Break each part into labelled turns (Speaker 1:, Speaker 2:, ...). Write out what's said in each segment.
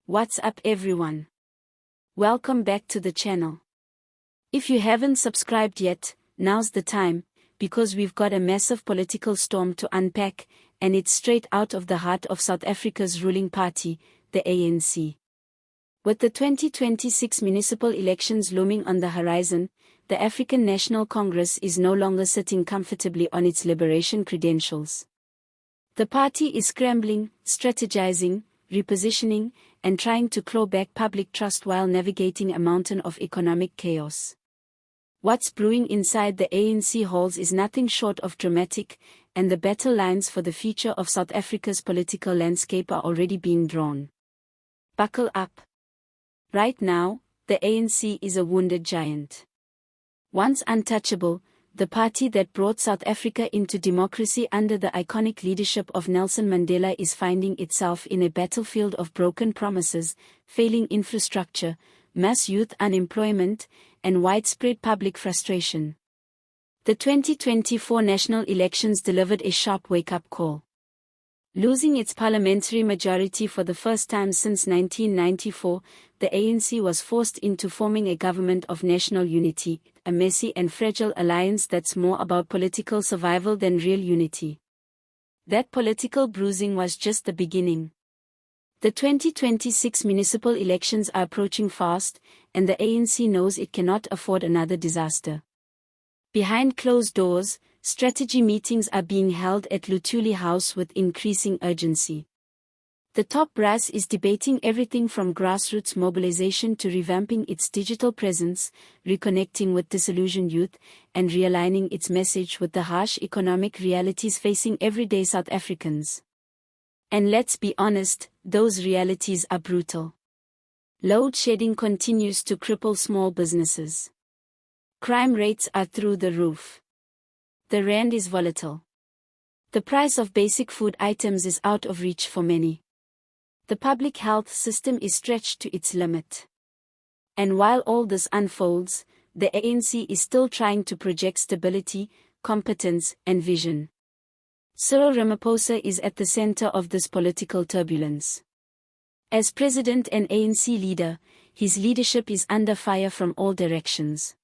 Speaker 1: What's up everyone? Welcome back to the channel. If you haven't subscribed yet, now's the time, because we've got a massive political storm to unpack, and it's straight out of the heart of South Africa's ruling party, the ANC. With the 2026 municipal elections looming on the horizon, the African National Congress is no longer sitting comfortably on its liberation credentials. The party is scrambling, strategizing, repositioning, and trying to claw back public trust while navigating a mountain of economic chaos. What's brewing inside the ANC halls is nothing short of dramatic, and the battle lines for the future of South Africa's political landscape are already being drawn. Buckle up. Right now, the ANC is a wounded giant. Once untouchable, the party that brought South Africa into democracy under the iconic leadership of Nelson Mandela is finding itself in a battlefield of broken promises, failing infrastructure, mass youth unemployment, and widespread public frustration. The 2024 national elections delivered a sharp wake-up call. Losing its parliamentary majority for the first time since 1994, the ANC was forced into forming a government of national unity, a messy and fragile alliance that's more about political survival than real unity. That political bruising was just the beginning. The 2026 municipal elections are approaching fast, and the ANC knows it cannot afford another disaster. Behind closed doors, strategy meetings are being held at Luthuli House with increasing urgency. The top brass is debating everything from grassroots mobilization to revamping its digital presence, reconnecting with disillusioned youth, and realigning its message with the harsh economic realities facing everyday South Africans. And let's be honest, those realities are brutal. Load shedding continues to cripple small businesses. Crime rates are through the roof. The rand is volatile. The price of basic food items is out of reach for many. The public health system is stretched to its limit. And while all this unfolds, the ANC is still trying to project stability, competence, and vision. Cyril Ramaphosa is at the center of this political turbulence. As president and ANC leader, his leadership is under fire from all directions.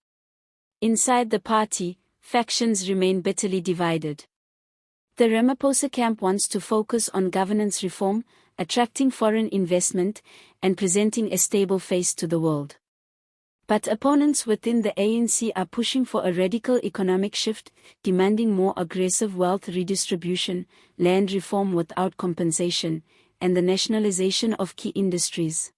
Speaker 1: Inside the party, factions remain bitterly divided. The Ramaphosa camp wants to focus on governance reform, attracting foreign investment, and presenting a stable face to the world. But opponents within the ANC are pushing for a radical economic shift, demanding more aggressive wealth redistribution, land reform without compensation, and the nationalization of key industries.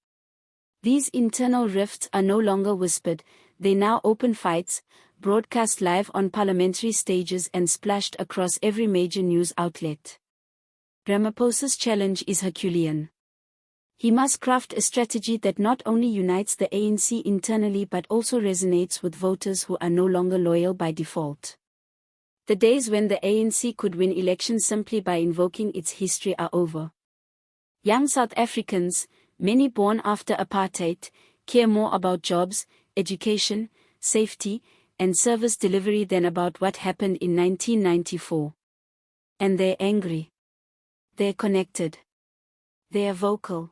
Speaker 1: These internal rifts are no longer whispered, they now open fights, broadcast live on parliamentary stages and splashed across every major news outlet. Ramaphosa's challenge is Herculean. He must craft a strategy that not only unites the ANC internally but also resonates with voters who are no longer loyal by default. The days when the ANC could win elections simply by invoking its history are over. Young South Africans, many born after apartheid, care more about jobs, education, safety, and service delivery than about what happened in 1994. And they're angry. They're connected. They're vocal.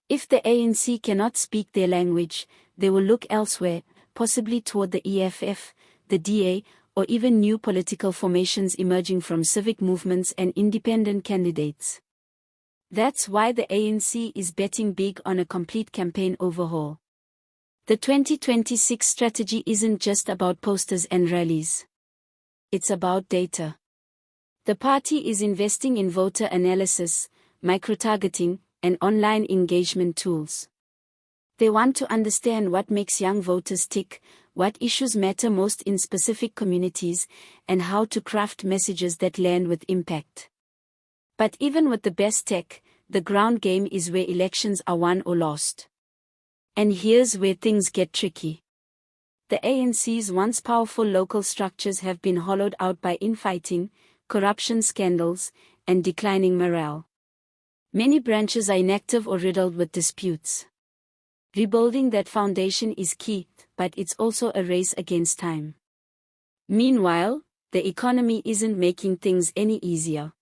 Speaker 1: If the ANC cannot speak their language, they will look elsewhere, possibly toward the EFF, the DA, or even new political formations emerging from civic movements and independent candidates. That's why the ANC is betting big on a complete campaign overhaul. The 2026 strategy isn't just about posters and rallies. It's about data. The party is investing in voter analysis, micro-targeting, and online engagement tools. They want to understand what makes young voters tick, what issues matter most in specific communities, and how to craft messages that land with impact. But even with the best tech, the ground game is where elections are won or lost. And here's where things get tricky. The ANC's once powerful local structures have been hollowed out by infighting, corruption scandals, and declining morale. Many branches are inactive or riddled with disputes. Rebuilding that foundation is key, but it's also a race against time. Meanwhile, the economy isn't making things any easier.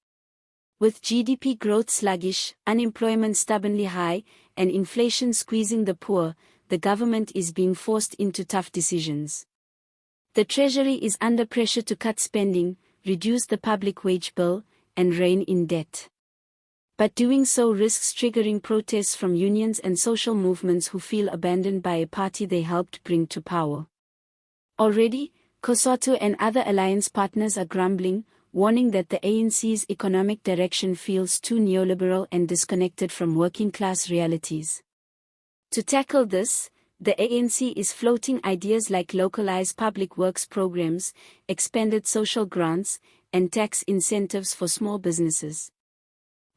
Speaker 1: With GDP growth sluggish, unemployment stubbornly high, and inflation squeezing the poor, the government is being forced into tough decisions. The Treasury is under pressure to cut spending, reduce the public wage bill, and rein in debt. But doing so risks triggering protests from unions and social movements who feel abandoned by a party they helped bring to power. Already, COSATU and other alliance partners are grumbling, warning that the ANC's economic direction feels too neoliberal and disconnected from working-class realities. To tackle this, the ANC is floating ideas like localized public works programs, expanded social grants, and tax incentives for small businesses.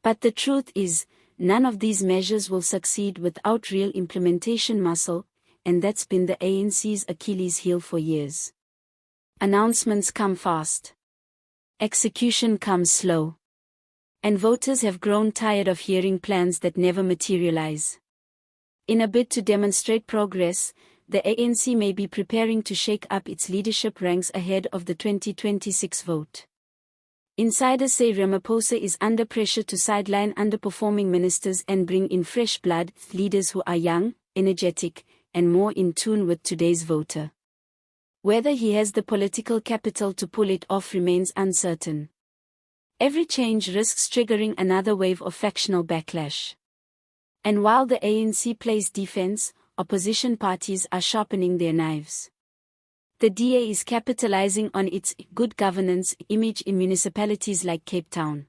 Speaker 1: But the truth is, none of these measures will succeed without real implementation muscle, and that's been the ANC's Achilles heel for years. Announcements come fast. Execution comes slow. And voters have grown tired of hearing plans that never materialize. In a bid to demonstrate progress, the ANC may be preparing to shake up its leadership ranks ahead of the 2026 vote. Insiders say Ramaphosa is under pressure to sideline underperforming ministers and bring in fresh blood, leaders who are young, energetic, and more in tune with today's voter. Whether he has the political capital to pull it off remains uncertain. Every change risks triggering another wave of factional backlash. And while the ANC plays defense, opposition parties are sharpening their knives. The DA is capitalizing on its good governance image in municipalities like Cape Town.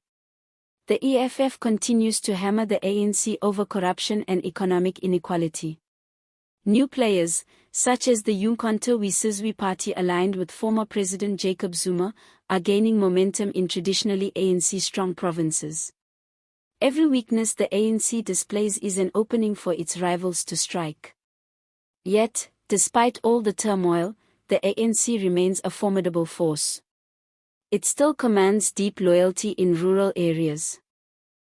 Speaker 1: The EFF continues to hammer the ANC over corruption and economic inequality. New players, such as the Umkhonto we Sizwe party aligned with former President Jacob Zuma, are gaining momentum in traditionally ANC-strong provinces. Every weakness the ANC displays is an opening for its rivals to strike. Yet, despite all the turmoil, the ANC remains a formidable force. It still commands deep loyalty in rural areas.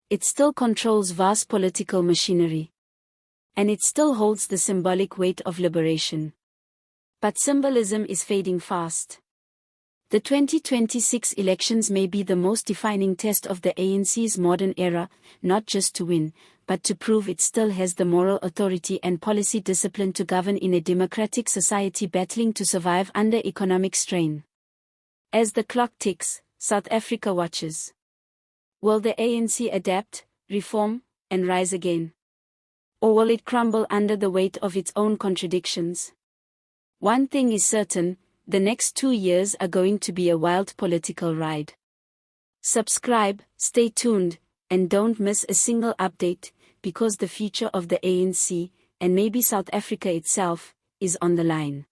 Speaker 1: It still controls vast political machinery. And it still holds the symbolic weight of liberation. But symbolism is fading fast. The 2026 elections may be the most defining test of the ANC's modern era, not just to win, but to prove it still has the moral authority and policy discipline to govern in a democratic society battling to survive under economic strain. As the clock ticks, South Africa watches. Will the ANC adapt, reform, and rise again? Or will it crumble under the weight of its own contradictions? One thing is certain, the next 2 years are going to be a wild political ride. Subscribe, stay tuned, and don't miss a single update, because the future of the ANC, and maybe South Africa itself, is on the line.